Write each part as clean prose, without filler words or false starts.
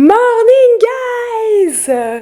Morning guys!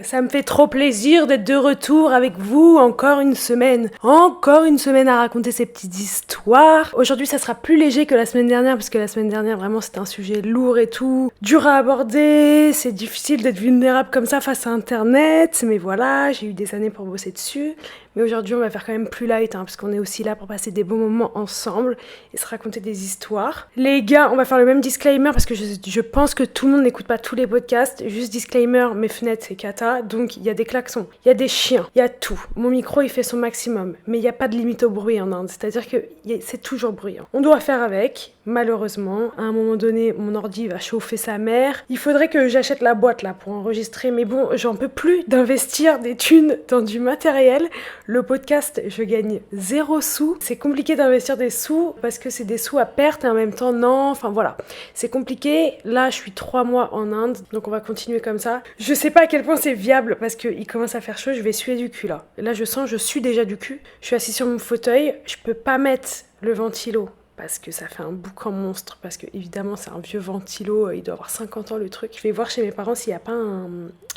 Ça me fait trop plaisir d'être de retour avec vous encore une semaine. Encore une semaine à raconter ces petites histoires. Aujourd'hui ça sera plus léger que la semaine dernière parce que la semaine dernière vraiment c'était un sujet lourd et tout. Dur à aborder, c'est difficile d'être vulnérable comme ça face à internet. Mais voilà, j'ai eu des années pour bosser dessus. Mais aujourd'hui on va faire quand même plus light parce qu'on est aussi là pour passer des bons moments ensemble et se raconter des histoires. Les gars, on va faire le même disclaimer parce que je pense que tout le monde n'écoute pas tous les podcasts. Juste disclaimer, mes fenêtres c'est cata, donc il y a des klaxons, il y a des chiens, il y a tout. Mon micro il fait son maximum, mais il n'y a pas de limite au bruit en Inde, c'est-à-dire que c'est toujours bruyant. On doit faire avec, malheureusement. À un moment donné, mon ordi va chauffer sa mère. Il faudrait que j'achète la boîte là pour enregistrer, mais bon, j'en peux plus d'investir des thunes dans du matériel. Le podcast, je gagne 0 sous. C'est compliqué d'investir des sous parce que c'est des sous à perte et en même temps non. Enfin voilà, c'est compliqué. Là, je suis 3 mois en Inde, donc on va continuer comme ça. Je sais pas à quel point c'est viable parce qu'il commence à faire chaud. Je vais suer du cul là. Là, je sens, je sue déjà du cul. Je suis assise sur mon fauteuil. Je peux pas mettre le ventilo parce que ça fait un boucan monstre, parce que évidemment c'est un vieux ventilo, il doit avoir 50 ans le truc. Je vais voir chez mes parents s'il n'y a pas un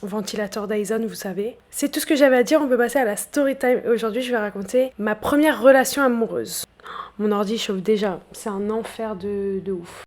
ventilateur Dyson, vous savez. C'est tout ce que j'avais à dire, on peut passer à la story time. Aujourd'hui je vais raconter ma première relation amoureuse. Mon ordi chauffe déjà, c'est un enfer de ouf.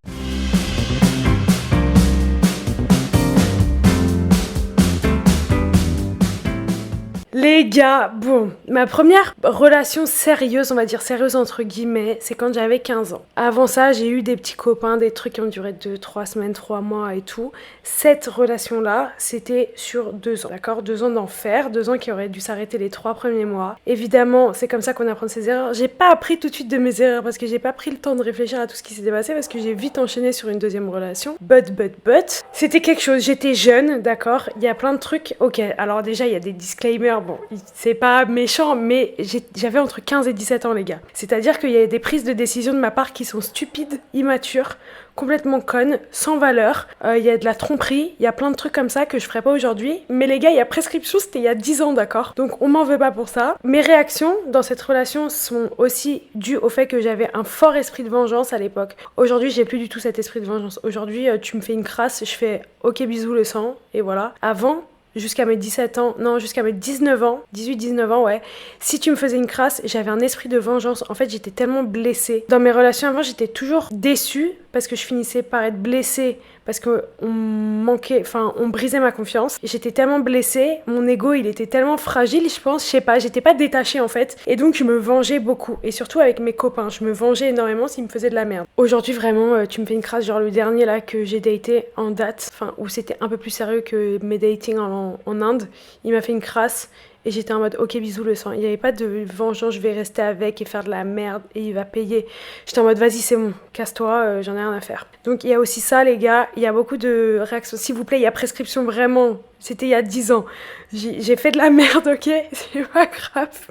Les gars, bon, ma première relation sérieuse, on va dire sérieuse entre guillemets, c'est quand j'avais 15 ans. Avant ça, j'ai eu des petits copains, des trucs qui ont duré 2-3 semaines, 3 mois et tout. Cette relation-là, c'était sur 2 ans, d'accord ? 2 ans d'enfer, 2 ans qui auraient dû s'arrêter les 3 premiers mois. Évidemment, c'est comme ça qu'on apprend de ses erreurs. J'ai pas appris tout de suite de mes erreurs parce que j'ai pas pris le temps de réfléchir à tout ce qui s'était passé parce que j'ai vite enchaîné sur une deuxième relation. But, c'était quelque chose, j'étais jeune, d'accord ? Il y a plein de trucs, ok, alors déjà il y a des disclaimers. Bon, c'est pas méchant, mais j'avais entre 15 et 17 ans, les gars. C'est-à-dire qu'il y a des prises de décision de ma part qui sont stupides, immatures, complètement connes, sans valeur. Il y a de la tromperie, il y a plein de trucs comme ça que je ferais pas aujourd'hui. Mais les gars, il y a prescription, c'était il y a 10 ans, d'accord ? Donc on m'en veut pas pour ça. Mes réactions dans cette relation sont aussi dues au fait que j'avais un fort esprit de vengeance à l'époque. Aujourd'hui, j'ai plus du tout cet esprit de vengeance. Aujourd'hui, tu me fais une crasse, je fais ok bisous le sang, et voilà. Avant, jusqu'à mes 17 ans, non, jusqu'à mes 19 ans, 18-19 ans, ouais. Si tu me faisais une crasse, j'avais un esprit de vengeance. En fait, j'étais tellement blessée. Dans mes relations avant, j'étais toujours déçue parce que je finissais par être blessée, parce qu'on manquait, enfin, on brisait ma confiance. J'étais tellement blessée, mon ego, il était tellement fragile, je pense, je sais pas, j'étais pas détachée en fait. Et donc, je me vengeais beaucoup. Et surtout avec mes copains, je me vengeais énormément s'ils me faisaient de la merde. Aujourd'hui, vraiment, tu me fais une crasse, genre le dernier là que j'ai daté en date, enfin, où c'était un peu plus sérieux que mes datings en Inde, il m'a fait une crasse. Et j'étais en mode, ok, bisous le sang. Il n'y avait pas de vengeance, je vais rester avec et faire de la merde et il va payer. J'étais en mode, vas-y, c'est bon, casse-toi, j'en ai rien à faire. Donc il y a aussi ça, les gars. Il y a beaucoup de réactions. S'il vous plaît, il y a prescription vraiment. C'était il y a 10 ans. J'ai fait de la merde, ok ? C'est pas grave.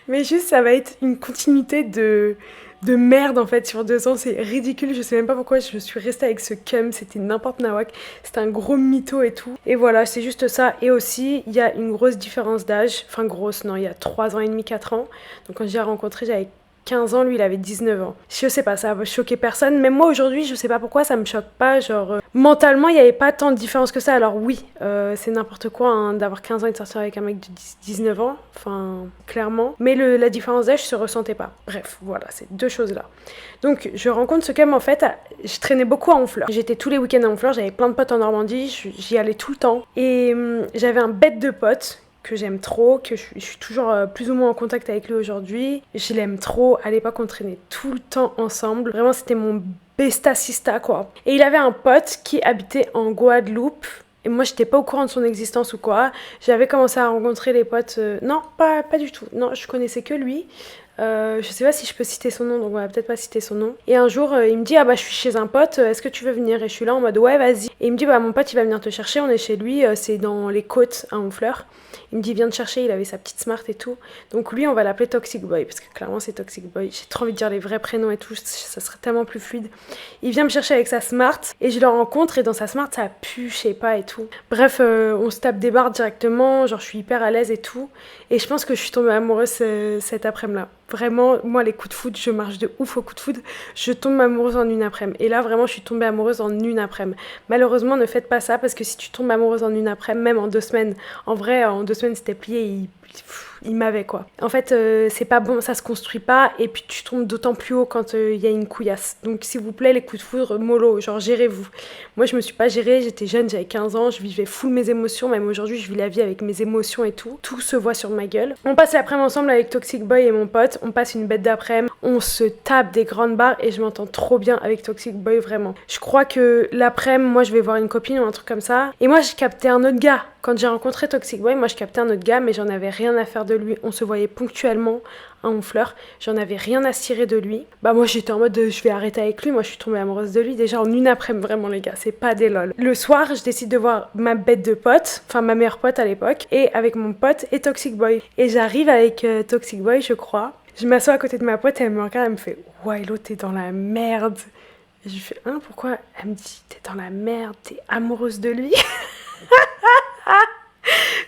Mais juste, ça va être une continuité de merde en fait sur 2 ans, c'est ridicule, je sais même pas pourquoi je suis restée avec ce cum, c'était n'importe nawak, c'était un gros mytho et tout. Et voilà, c'est juste ça. Et aussi, il y a une grosse différence d'âge, enfin grosse, non, il y a 3 ans et demi, 4 ans. Donc quand j'ai rencontré, j'avais 15 ans, lui il avait 19 ans. Je sais pas, ça va choquer personne, mais moi aujourd'hui, je sais pas pourquoi, ça me choque pas, genre mentalement, il y avait pas tant de différence que ça. Alors oui, c'est n'importe quoi d'avoir 15 ans et de sortir avec un mec de 19 ans, enfin clairement, mais la différence d'âge se ressentait pas. Bref, voilà, c'est 2 choses là. Donc je rencontre ce cum en fait, je traînais beaucoup à Honfleur. J'étais tous les week-ends à Honfleur, j'avais plein de potes en Normandie, j'y allais tout le temps. Et j'avais un bête de pote que j'aime trop, que je suis toujours plus ou moins en contact avec lui aujourd'hui. Je l'aime trop. À l'époque, on traînait tout le temps ensemble. Vraiment, c'était mon bestasista, quoi. Et il avait un pote qui habitait en Guadeloupe. Et moi, j'étais pas au courant de son existence ou quoi. J'avais commencé à rencontrer les potes... Non, pas du tout. Non, je connaissais que lui. Je sais pas si je peux citer son nom, donc on va peut-être pas citer son nom. Et un jour, il me dit, ah bah je suis chez un pote, est-ce que tu veux venir ? Et je suis là en mode, ouais, vas-y. Et il me dit, bah mon pote, il va venir te chercher, on est chez lui, c'est dans les côtes à Honfleur. Il me dit, viens te chercher, il avait sa petite Smart et tout. Donc lui, on va l'appeler Toxic Boy, parce que clairement, c'est Toxic Boy. J'ai trop envie de dire les vrais prénoms et tout, ça serait tellement plus fluide. Il vient me chercher avec sa Smart, et je le rencontre, et dans sa Smart, ça pue, je sais pas, et tout. Bref, on se tape des barres directement, genre je suis hyper à l'aise et tout. Et je pense que je suis tombée amoureuse cet après-midi-là. Vraiment, moi, les coups de foudre, je marche de ouf aux coups de foudre. Je tombe amoureuse en une après-midi. Et là, vraiment, je suis tombée amoureuse en une après-midi. Malheureusement, ne faites pas ça parce que si tu tombes amoureuse en une après-midi, même en 2 semaines, en vrai, en 2 semaines, c'était plié. Il m'avait quoi. En fait, c'est pas bon, ça se construit pas. Et puis, tu tombes d'autant plus haut quand il y a une couillasse. Donc, s'il vous plaît, les coups de foudre, mollo, genre, gérez-vous. Moi, je me suis pas gérée. J'étais jeune, j'avais 15 ans. Je vivais full mes émotions. Même aujourd'hui, je vis la vie avec mes émotions et tout. Tout se voit sur ma gueule. On passe l'après-midi ensemble avec Toxic Boy et mon pote. On passe une bête d'après-midi. On se tape des grandes barres et je m'entends trop bien avec Toxic Boy, vraiment. Je crois que l'après-midi, moi, je vais voir une copine ou un truc comme ça. Et moi, j'ai capté un autre gars. Quand j'ai rencontré Toxic Boy, moi, je captais un autre gars, mais j'en avais rien à faire de lui. On se voyait ponctuellement à Honfleur. J'en avais rien à cirer de lui. Bah, moi, j'étais en mode, je vais arrêter avec lui. Moi, je suis tombée amoureuse de lui déjà en une après-midi, vraiment, les gars. C'est pas des lol. Le soir, je décide de voir ma bête de pote, enfin, ma meilleure pote à l'époque, et avec mon pote et Toxic Boy. Et j'arrive avec Toxic Boy, je crois. Je m'assois à côté de ma pote et elle me regarde, elle me fait « Ouais, Hello, t'es dans la merde !» Et je lui fais « Hein, pourquoi ?» Elle me dit « T'es dans la merde, t'es amoureuse de lui ?»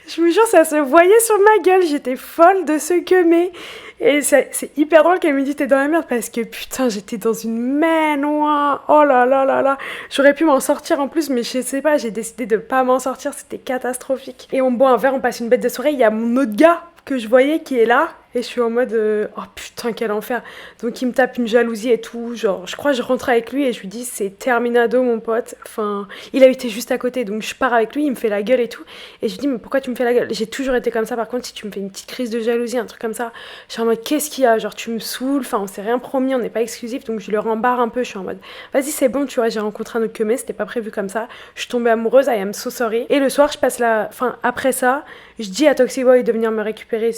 Je vous jure, ça se voyait sur ma gueule, j'étais folle de ce que mais. Et c'est hyper drôle qu'elle me dise t'es dans la merde parce que putain, j'étais dans une manoire. Oh là là là là. J'aurais pu m'en sortir en plus, mais je sais pas, j'ai décidé de pas m'en sortir, c'était catastrophique. Et on boit un verre, on passe une bête de soirée, il y a mon autre gars que je voyais qui est là. Et je suis en mode oh putain, quel enfer. Donc il me tape une jalousie et tout. Genre, je crois que je rentre avec lui et je lui dis c'est terminado, mon pote. Enfin, il a été juste à côté. Donc je pars avec lui, il me fait la gueule et tout. Et je lui dis mais pourquoi tu me fais la gueule? J'ai toujours été comme ça. Par contre, si tu me fais une petite crise de jalousie, un truc comme ça, je suis en mode qu'est-ce qu'il y a? Genre, tu me saoules. Enfin, on s'est rien promis, on n'est pas exclusif. Donc je le rembarre un peu. Je suis en mode vas-y, c'est bon, tu vois, j'ai rencontré un autre que mais c'était pas prévu comme ça. Je suis tombée amoureuse, I am so sorry. Et le soir, je passe enfin, après ça, je dis à Toxic Boy de venir me récupérer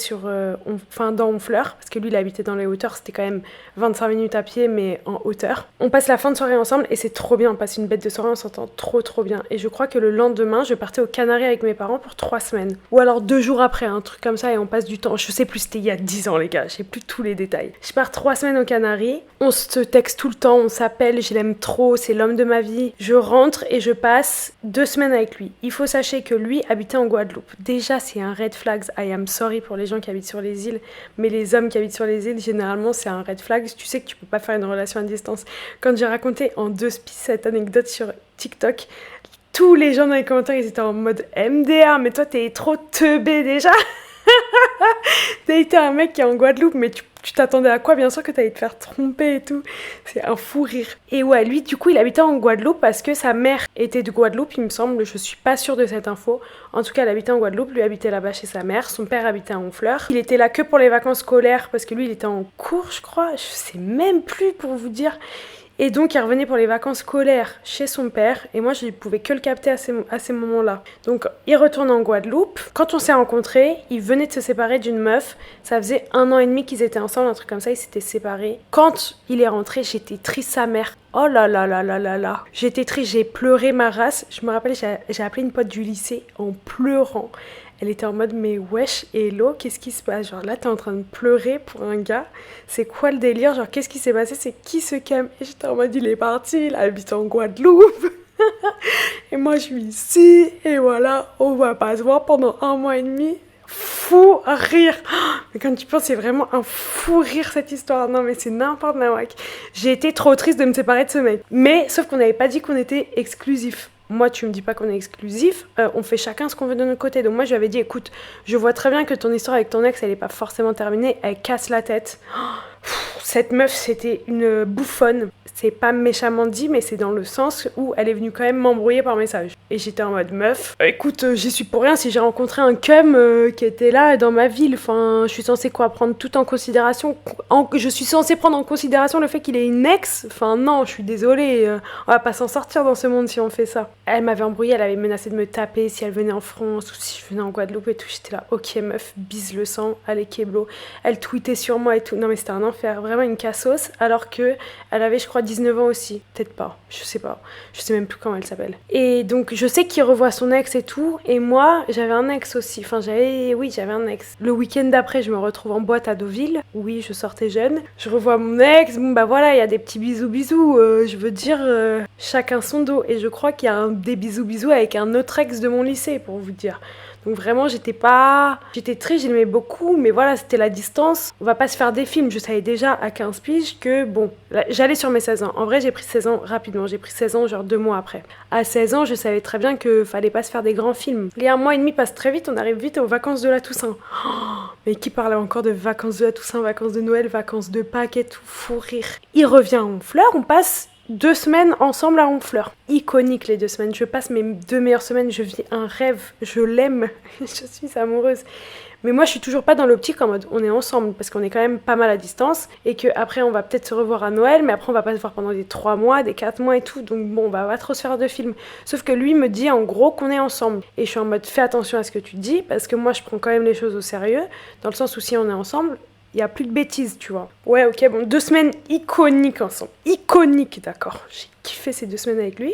dans Honfleur, parce que lui il habitait dans les hauteurs, c'était quand même 25 minutes à pied mais en hauteur. On passe la fin de soirée ensemble et c'est trop bien, on passe une bête de soirée, on s'entend trop bien. Et je crois que le lendemain je partais aux Canaries avec mes parents pour 3 semaines. Ou alors 2 jours après, un truc comme ça, et on passe du temps. Je sais plus, c'était il y a 10 ans les gars, j'ai plus tous les détails. Je pars 3 semaines aux Canaries, on se texte tout le temps, on s'appelle, je l'aime trop, c'est l'homme de ma vie. Je rentre et je passe 2 semaines avec lui. Il faut sachez que lui habitait en Guadeloupe. Déjà c'est un red flag, I am sorry pour les gens qui habitent sur les îles, mais les hommes qui habitent sur les îles, généralement, c'est un red flag. Tu sais que tu peux pas faire une relation à distance. Quand j'ai raconté en 2 spies cette anecdote sur TikTok, tous les gens dans les commentaires, ils étaient en mode MDR, mais toi, t'es trop teubé déjà. T'as été un mec qui est en Guadeloupe, mais tu t'attendais à quoi? Bien sûr que t'allais te faire tromper et tout. C'est un fou rire. Et ouais, lui, du coup, il habitait en Guadeloupe parce que sa mère était de Guadeloupe, il me semble. Je suis pas sûre de cette info. En tout cas, elle habitait en Guadeloupe. Lui habitait là-bas chez sa mère. Son père habitait à Honfleur. Il était là que pour les vacances scolaires parce que lui, il était en cours, je crois. Je sais même plus pour vous dire. Et donc, il revenait pour les vacances scolaires chez son père. Et moi, je ne pouvais que le capter à ces moments-là. Donc, il retourne en Guadeloupe. Quand on s'est rencontrés, il venait de se séparer d'une meuf. Ça faisait 1 an et demi qu'ils étaient ensemble, un truc comme ça. Ils s'étaient séparés. Quand il est rentré, j'étais triste sa mère. Oh là là là là là là. J'étais triste, j'ai pleuré ma race. Je me rappelle, j'ai appelé une pote du lycée en pleurant. Elle était en mode mais wesh, hello, qu'est-ce qui se passe? Genre là t'es en train de pleurer pour un gars, c'est quoi le délire? Genre qu'est-ce qui s'est passé? C'est qui ce calme? Et j'étais en mode il est parti, il habite en Guadeloupe. Et moi je suis ici, et voilà, on va pas se voir pendant 1 mois et demi. Fou rire. Mais quand tu penses, c'est vraiment un fou rire cette histoire. Non mais c'est n'importe quoi. J'ai été trop triste de me séparer de ce mec. Mais sauf qu'on n'avait pas dit qu'on était exclusifs. Moi, tu me dis pas qu'on est exclusif, on fait chacun ce qu'on veut de notre côté. Donc moi, je lui avais dit, écoute, je vois très bien que ton histoire avec ton ex, elle est pas forcément terminée, elle casse la tête. Cette meuf, c'était une bouffonne. C'est pas méchamment dit, mais c'est dans le sens où elle est venue quand même m'embrouiller par message. Et j'étais en mode meuf, écoute, j'y suis pour rien si j'ai rencontré un cum qui était là dans ma ville. Enfin, je suis censée prendre tout en considération. Je suis censée prendre en considération le fait qu'il ait une ex. Enfin non, je suis désolée, on va pas s'en sortir dans ce monde si on fait ça. Elle m'avait embrouillée, elle avait menacé de me taper si elle venait en France ou si je venais en Guadeloupe et tout. J'étais là, ok meuf, bise le sang, allez keblo. Elle tweetait sur moi et tout. Non mais c'était un enfer, vraiment une cassos. Alors que elle avait, je crois, 19 ans aussi. Peut-être pas, je sais pas. Je sais même plus comment elle s'appelle. Et donc je sais qu'il revoit son ex et tout. Et moi, j'avais un ex aussi. Enfin j'avais un ex. Le week-end d'après, je me retrouve en boîte à Deauville. Oui, je sortais jeune. Je revois mon ex. Bon bah voilà, il y a des petits bisous. Je veux dire, chacun son dos. Et je crois qu'il y a des bisous avec un autre ex de mon lycée, pour vous dire. Donc vraiment, j'étais triste, je l'aimais beaucoup, mais voilà, c'était la distance. On va pas se faire des films. Je savais déjà à 15 piges que, bon, là, j'allais sur mes 16 ans. En vrai, j'ai pris 16 ans rapidement. J'ai pris 16 ans, genre 2 mois après. À 16 ans, je savais très bien que fallait pas se faire des grands films. Les 1 mois et demi passent très vite, on arrive vite aux vacances de la Toussaint. Oh, mais qui parlait encore de vacances de la Toussaint, vacances de Noël, vacances de Pâques et tout, fou rire. Il revient à Honfleur, on passe 2 semaines ensemble à Honfleur. Iconique les 2 semaines. Je passe mes 2 meilleures semaines, je vis un rêve, je l'aime, je suis amoureuse. Mais moi, je suis toujours pas dans l'optique en mode on est ensemble parce qu'on est quand même pas mal à distance et qu'après on va peut-être se revoir à Noël, mais après on va pas se voir pendant des 3 mois, des 4 mois et tout. Donc bon, on va pas trop se faire de films. Sauf que lui me dit en gros qu'on est ensemble. Et je suis en mode fais attention à ce que tu dis parce que moi je prends quand même les choses au sérieux dans le sens où si on est ensemble, il y a plus de bêtises, tu vois. Ouais, ok, bon, 2 semaines iconiques ensemble. Iconiques, d'accord. J'ai kiffé ces 2 semaines avec lui.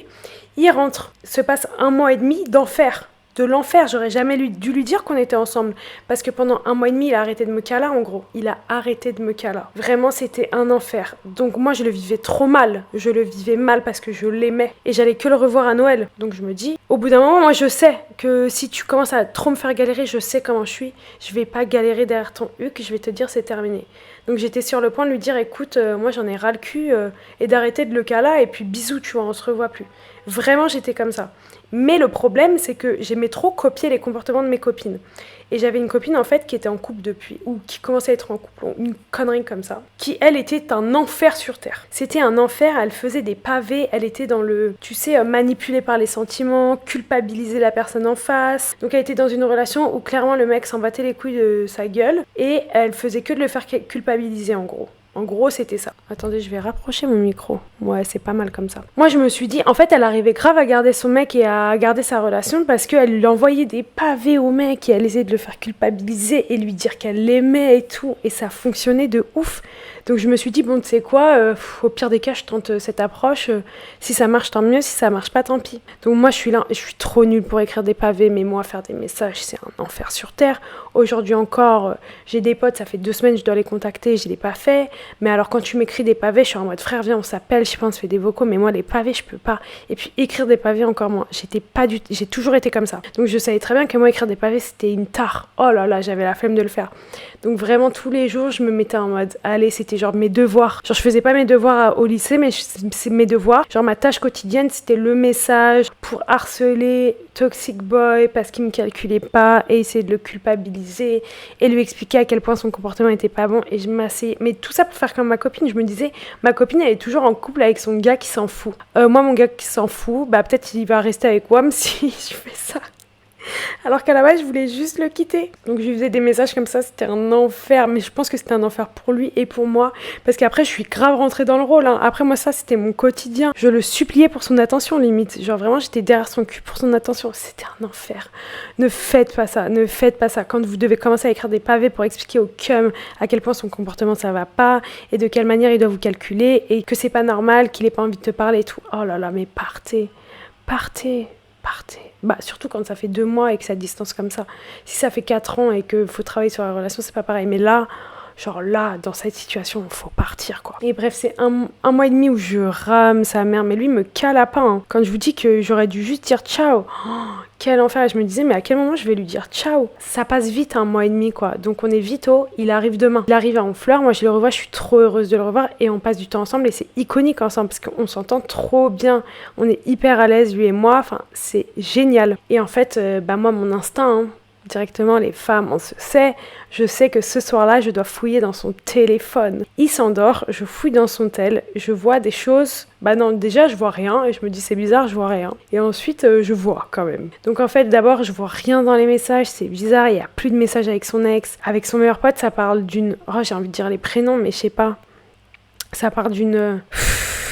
Il rentre. Se passe 1 mois et demi d'enfer. De l'enfer, j'aurais jamais dû lui dire qu'on était ensemble. Parce que pendant 1 mois et demi, il a arrêté de me caler, en gros. Il a arrêté de me caler. Vraiment, c'était un enfer. Donc moi, je le vivais trop mal. Je le vivais mal parce que je l'aimais. Et j'allais que le revoir à Noël. Donc je me dis, au bout d'un moment, moi, je sais que si tu commences à trop me faire galérer, je sais comment je suis. Je vais pas galérer derrière ton huc, je vais te dire c'est terminé. Donc j'étais sur le point de lui dire, écoute, moi j'en ai ras le cul et d'arrêter de le caler. Et puis bisous, tu vois, on se revoit plus. Vraiment, j'étais comme ça. Mais le problème, c'est que j'aimais trop copier les comportements de mes copines. Et j'avais une copine, en fait, qui était en couple depuis, ou qui commençait à être en couple, une connerie comme ça, qui, elle, était un enfer sur Terre. C'était un enfer, elle faisait des pavés, elle était dans le, tu sais, manipulée par les sentiments, culpabiliser la personne en face. Donc elle était dans une relation où, clairement, le mec s'en battait les couilles de sa gueule, et elle faisait que de le faire culpabiliser, en gros. En gros, c'était ça. Attendez, je vais rapprocher mon micro. Ouais, c'est pas mal comme ça. Moi, je me suis dit, en fait, elle arrivait grave à garder son mec et à garder sa relation parce qu'elle lui envoyait des pavés au mec et elle essayait de le faire culpabiliser et lui dire qu'elle l'aimait et tout. Et ça fonctionnait de ouf. Donc je me suis dit, bon, tu sais quoi, au pire des cas, je tente cette approche. Si ça marche, tant mieux. Si ça marche pas, tant pis. Donc moi, je suis là, je suis trop nulle pour écrire des pavés, mais moi, faire des messages, c'est un enfer sur Terre. Aujourd'hui encore, j'ai des potes, ça fait 2 semaines, je dois les contacter, je l'ai pas fait. Mais alors quand tu m'écris des pavés, je suis en mode frère, viens, on s'appelle, je sais pas, on se fait des vocaux, mais moi, les pavés, je peux pas. Et puis écrire des pavés, encore moins. J'ai toujours été comme ça. Donc je savais très bien que moi, écrire des pavés, c'était une tare. Oh là là, j'avais la flemme de le faire. Donc vraiment, tous les jours, je me mettais en mode, allez, c'était genre mes devoirs. Genre, je faisais pas mes devoirs au lycée, mais c'est mes devoirs. Genre, ma tâche quotidienne, c'était le message pour harceler Toxic Boy parce qu'il me calculait pas et essayer de le culpabiliser et lui expliquer à quel point son comportement était pas bon. Et je m'asseyais. Mais tout ça pour faire comme ma copine. Je me disais, ma copine, elle est toujours en couple avec son gars qui s'en fout. Moi, mon gars qui s'en fout, bah peut-être il va rester avec WAM si je fais ça. Alors qu'à la base, je voulais juste le quitter. Donc je lui faisais des messages comme ça, c'était un enfer. Mais je pense que c'était un enfer pour lui et pour moi. Parce qu'après, je suis grave rentrée dans le rôle. Après, moi, ça, c'était mon quotidien. Je le suppliais pour son attention, limite. Genre vraiment, j'étais derrière son cul pour son attention. C'était un enfer. Ne faites pas ça, ne faites pas ça. Quand vous devez commencer à écrire des pavés pour expliquer au cum à quel point son comportement, ça va pas. Et de quelle manière il doit vous calculer. Et que c'est pas normal, qu'il ait pas envie de te parler et tout. Oh là là, mais partez. Partez. Bah, surtout quand ça fait 2 mois et que ça distance comme ça. Si ça fait 4 ans et qu'il faut travailler sur la relation, c'est pas pareil. Mais là, genre là, dans cette situation, il faut partir, quoi. Et bref, c'est un mois et demi où je rame sa mère. Mais lui, il me cale à pas. Hein. Quand je vous dis que j'aurais dû juste dire ciao. Oh, quel enfer. Et je me disais, mais à quel moment je vais lui dire ciao? Ça passe vite, 1 mois et demi, quoi. Donc on est vite haut. Il arrive demain. Il arrive à Honfleur. Moi, je le revois. Je suis trop heureuse de le revoir. Et on passe du temps ensemble. Et c'est iconique ensemble parce qu'on s'entend trop bien. On est hyper à l'aise, lui et moi. Enfin, c'est génial. Et en fait, bah moi, mon instinct, hein, directement, les femmes, on se sait. Je sais que ce soir-là, je dois fouiller dans son téléphone. Il s'endort, je fouille dans son tel, je vois des choses. Bah non, déjà, je vois rien et je me dis c'est bizarre, je vois rien. Et ensuite, je vois quand même. Donc en fait, d'abord, je vois rien dans les messages, c'est bizarre, il y a plus de messages avec son ex. Avec son meilleur pote, ça parle d'une... Oh, j'ai envie de dire les prénoms, mais je sais pas. Ça parle d'une...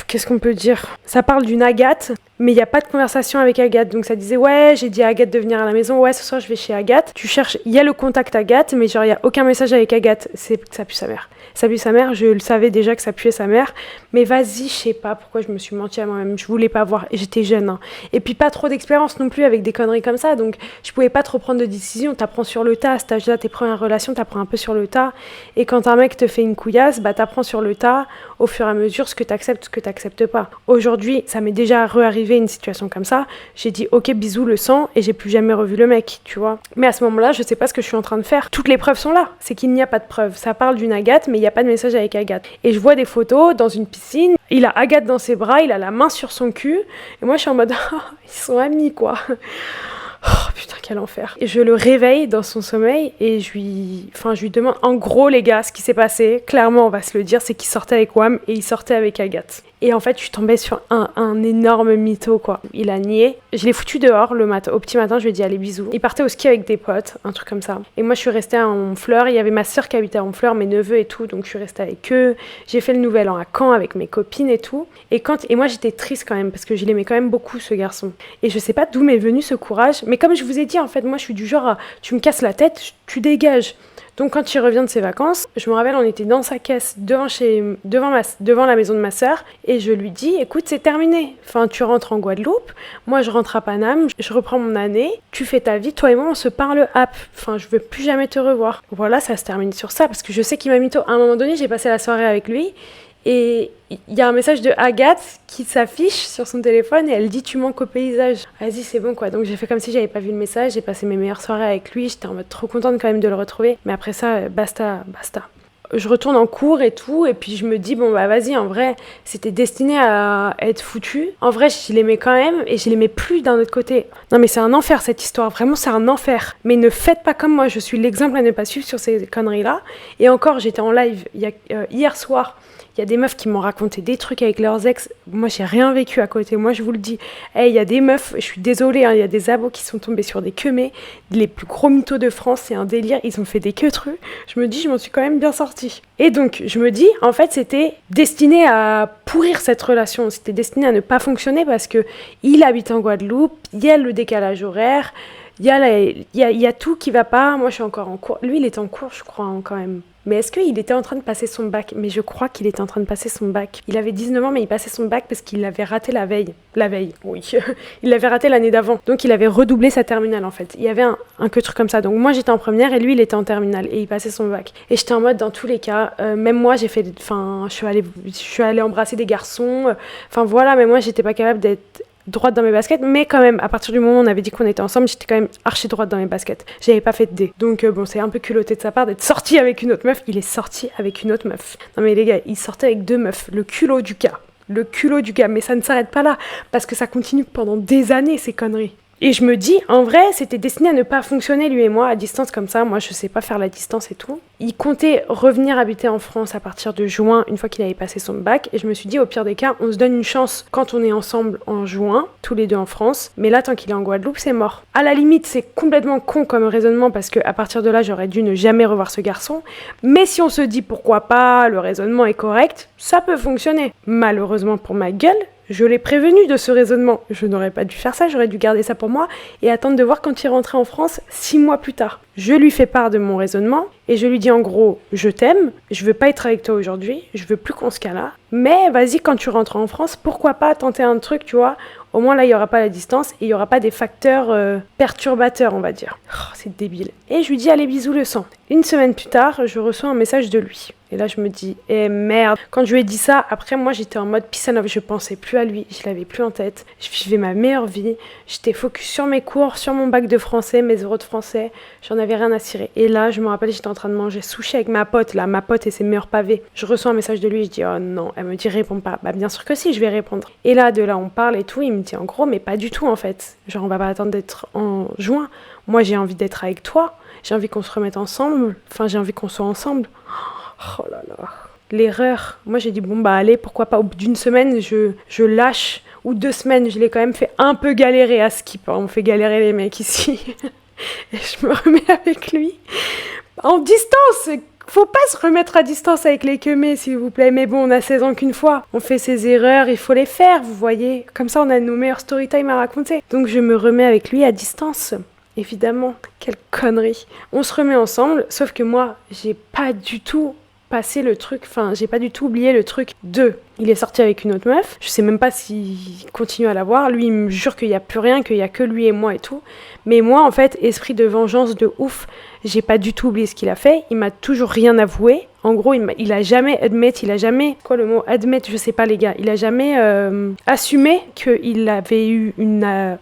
Qu'est-ce qu'on peut dire? Ça parle d'une Agathe, mais il n'y a pas de conversation avec Agathe. Donc ça disait, ouais, j'ai dit à Agathe de venir à la maison, ouais, ce soir je vais chez Agathe. Tu cherches, il y a le contact Agathe, mais genre il n'y a aucun message avec Agathe. C'est que ça pue sa mère. Ça pue sa mère, je le savais déjà que ça puait sa mère. Mais vas-y, je sais pas pourquoi je me suis menti à moi-même. Je voulais pas voir, et j'étais jeune. Hein. Et puis pas trop d'expérience non plus avec des conneries comme ça, donc je pouvais pas trop prendre de décision. T'apprends sur le tas, à cet âge-là, tes premières relations, t'apprends un peu sur le tas. Et quand un mec te fait une couillasse, bah t'apprends sur le tas, au fur et à mesure, ce que t'acceptes pas. Aujourd'hui, ça m'est déjà re-arrivé arrivé une situation comme ça, j'ai dit ok bisous le sang et j'ai plus jamais revu le mec, tu vois. Mais à ce moment-là, je sais pas ce que je suis en train de faire. Toutes les preuves sont là, c'est qu'il n'y a pas de preuves. Ça parle d'une Agathe, mais il n'y a pas de message avec Agathe. Et je vois des photos dans une piscine, il a Agathe dans ses bras, il a la main sur son cul, et moi je suis en mode ils sont amis quoi. Oh putain, quel enfer. Et je le réveille dans son sommeil et je lui demande, en gros les gars, ce qui s'est passé, clairement on va se le dire, c'est qu'il sortait avec Wam et il sortait avec Agathe. Et en fait, je suis tombée sur un énorme mytho, quoi. Il a nié. Je l'ai foutu dehors au petit matin, je lui ai dit allez bisous. Il partait au ski avec des potes, un truc comme ça. Et moi, je suis restée à Honfleur. Il y avait ma sœur qui habitait à Honfleur, mes neveux et tout, donc je suis restée avec eux. J'ai fait le nouvel an à Caen avec mes copines et tout. Et moi, j'étais triste quand même, parce que je l'aimais quand même beaucoup, ce garçon. Et je sais pas d'où m'est venu ce courage, mais comme je vous ai dit, en fait, moi, je suis du genre à, tu me casses la tête, tu dégages. Donc quand il revient de ses vacances, je me rappelle, on était dans sa caisse devant la maison de ma sœur et je lui dis écoute, c'est terminé. Enfin, tu rentres en Guadeloupe, moi je rentre à Paname, je reprends mon année, tu fais ta vie, toi et moi on se parle app. Enfin, je veux plus jamais te revoir. Voilà, ça se termine sur ça parce que je sais qu'il m'a mytho. À un moment donné, j'ai passé la soirée avec lui. Et il y a un message de Agathe qui s'affiche sur son téléphone et elle dit tu manques au paysage. Vas-y, c'est bon quoi. Donc j'ai fait comme si j'avais pas vu le message, j'ai passé mes meilleures soirées avec lui, j'étais en mode trop contente quand même de le retrouver. Mais après ça, basta. Je retourne en cours et tout, et puis je me dis bon bah vas-y, en vrai c'était destiné à être foutu. En vrai je l'aimais quand même et je l'aimais plus d'un autre côté. Non mais c'est un enfer cette histoire, vraiment c'est un enfer. Mais ne faites pas comme moi, je suis l'exemple à ne pas suivre sur ces conneries là. Et encore j'étais en live hier soir. Il y a des meufs qui m'ont raconté des trucs avec leurs ex. Moi, j'ai rien vécu à côté. Moi, je vous le dis. Il y a des meufs, je suis désolée, il y a des abos qui sont tombés sur des queumés. Les plus gros mythos de France, c'est un délire. Ils ont fait des queutrus. Je me dis, je m'en suis quand même bien sortie. Et donc, je me dis, en fait, c'était destiné à pourrir cette relation. C'était destiné à ne pas fonctionner parce que il habite en Guadeloupe. Il y a le décalage horaire. Il y a tout qui va pas. Moi, je suis encore en cours. Lui, il est en cours, je crois, quand même. Mais est-ce qu'il était en train de passer son bac ? Mais je crois qu'il était en train de passer son bac. Il avait 19 ans, mais il passait son bac parce qu'il l'avait raté la veille. La veille, oui. Il l'avait raté l'année d'avant. Donc, il avait redoublé sa terminale, en fait. Il y avait un que truc comme ça. Donc, moi, j'étais en première et lui, il était en terminale. Et il passait son bac. Et j'étais en mode, dans tous les cas, même moi, je suis allée embrasser des garçons. Enfin, voilà, mais moi, j'étais pas capable d'être droite dans mes baskets, mais quand même, à partir du moment où on avait dit qu'on était ensemble, j'étais quand même archi droite dans mes baskets. J'avais pas fait de dé. Donc bon, c'est un peu culotté de sa part d'être sorti avec une autre meuf. Il est sorti avec une autre meuf. Non mais les gars, il sortait avec 2 meufs. Le culot du gars. Mais ça ne s'arrête pas là, parce que ça continue pendant des années, ces conneries. Et je me dis, en vrai, c'était destiné à ne pas fonctionner, lui et moi, à distance comme ça. Moi, je sais pas faire la distance et tout. Il comptait revenir habiter en France à partir de juin, une fois qu'il avait passé son bac. Et je me suis dit, au pire des cas, on se donne une chance quand on est ensemble en juin, tous les deux en France. Mais là, tant qu'il est en Guadeloupe, c'est mort. À la limite, c'est complètement con comme raisonnement, parce qu'à partir de là, j'aurais dû ne jamais revoir ce garçon. Mais si on se dit pourquoi pas, le raisonnement est correct, ça peut fonctionner. Malheureusement pour ma gueule, je l'ai prévenu de ce raisonnement. Je n'aurais pas dû faire ça, j'aurais dû garder ça pour moi et attendre de voir quand il rentrait en France 6 mois plus tard. Je lui fais part de mon raisonnement et je lui dis en gros, je t'aime, je veux pas être avec toi aujourd'hui, je veux plus qu'on se cala, mais vas-y quand tu rentres en France, pourquoi pas tenter un truc, tu vois. Au moins là, il n'y aura pas la distance et il n'y aura pas des facteurs perturbateurs, on va dire. Oh, c'est débile. Et je lui dis allez bisous le sang. Une semaine plus tard, je reçois un message de lui. Et là, je me dis, merde. Quand je lui ai dit ça, après, moi, j'étais en mode peace and love. Je pensais plus à lui. Je l'avais plus en tête. Je vivais ma meilleure vie. J'étais focus sur mes cours, sur mon bac de français, mes euros de français. J'en avais rien à cirer. Et là, je me rappelle, j'étais en train de manger sushi avec ma pote, là, ma pote et ses meilleurs pavés. Je reçois un message de lui. Je dis, oh non. Elle me dit, réponds pas. Bah, bien sûr que si, je vais répondre. Et là, de là, on parle et tout. Il me dit, en gros, mais pas du tout, en fait. Genre, on va pas attendre d'être en juin. Moi, j'ai envie d'être avec toi. J'ai envie qu'on se remette ensemble. Enfin, j'ai envie qu'on soit ensemble. Oh là là. L'erreur. Moi, j'ai dit, bon, bah allez, pourquoi pas. Au bout d'une semaine, je lâche. Ou 2 semaines, je l'ai quand même fait un peu galérer à Skip. On fait galérer les mecs ici. Et je me remets avec lui. En distance. Faut pas se remettre à distance avec les queumés, s'il vous plaît. Mais bon, on a 16 ans qu'une fois. On fait ses erreurs, il faut les faire, vous voyez. Comme ça, on a nos meilleurs story time à raconter. Donc, je me remets avec lui à distance. Évidemment, quelle connerie. On se remet ensemble, sauf que moi, j'ai pas du tout passé le truc, enfin, j'ai pas du tout oublié le truc de. Il est sorti avec une autre meuf. Je sais même pas s'il continue à la voir. Lui, il me jure qu'il y a plus rien, qu'il y a que lui et moi et tout. Mais moi, en fait, esprit de vengeance de ouf, j'ai pas du tout oublié ce qu'il a fait. Il m'a toujours rien avoué. En gros, il a jamais quoi le mot admit, je sais pas les gars, il a jamais assumé qu'il avait eu un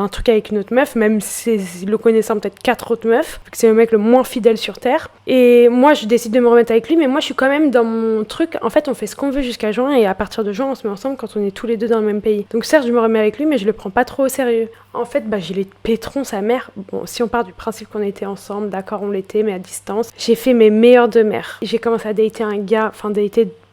truc avec une autre meuf, même si le connaissant peut-être 4 autres meufs, que c'est le mec le moins fidèle sur terre. Et moi, je décide de me remettre avec lui, mais moi, je suis quand même dans mon truc. En fait, on fait ce qu'on veut jusqu'à juin, et à partir de juin, on se met ensemble quand on est tous les deux dans le même pays. Donc certes, je me remets avec lui, mais je le prends pas trop au sérieux. En fait, j'ai les pétrons, sa mère. Bon, si on part du principe qu'on était ensemble, d'accord, on l'était, mais à distance. J'ai fait mes meilleures demeures. J'ai commencé à dater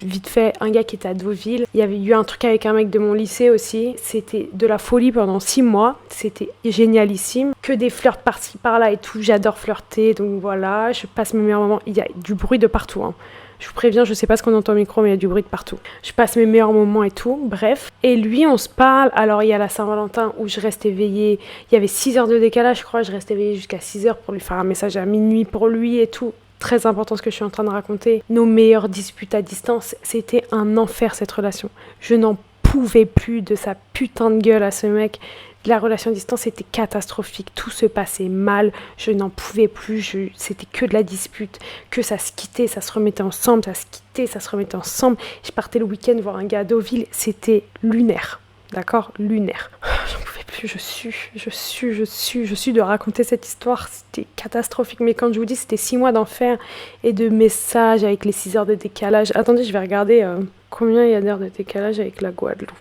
vite fait, un gars qui était à Deauville. Il y avait eu un truc avec un mec de mon lycée aussi. C'était de la folie pendant 6 mois. C'était génialissime. Que des flirts par-ci, par-là et tout. J'adore flirter, donc voilà. Je passe mes meilleurs moments. Il y a du bruit de partout, hein. Je vous préviens, je sais pas ce qu'on entend au micro, mais il y a du bruit de partout. Je passe mes meilleurs moments et tout, bref. Et lui, on se parle. Alors, il y a la Saint-Valentin où je reste éveillée. Il y avait 6 heures de décalage, je crois. Je restais éveillée jusqu'à 6 heures pour lui faire un message à minuit pour lui et tout. Très important ce que je suis en train de raconter. Nos meilleures disputes à distance, c'était un enfer cette relation. Je n'en pouvais plus de sa putain de gueule à ce mec. La relation à distance était catastrophique, tout se passait mal, je n'en pouvais plus, c'était que de la dispute, que ça se quittait, ça se remettait ensemble, ça se quittait, ça se remettait ensemble. Je partais le week-end voir un gars à Deauville, c'était lunaire, d'accord, lunaire. J'en pouvais plus, je suis de raconter cette histoire, c'était catastrophique. Mais quand je vous dis, c'était 6 mois d'enfer et de messages avec les 6 heures de décalage. Attendez, je vais regarder combien il y a d'heures de décalage avec la Guadeloupe.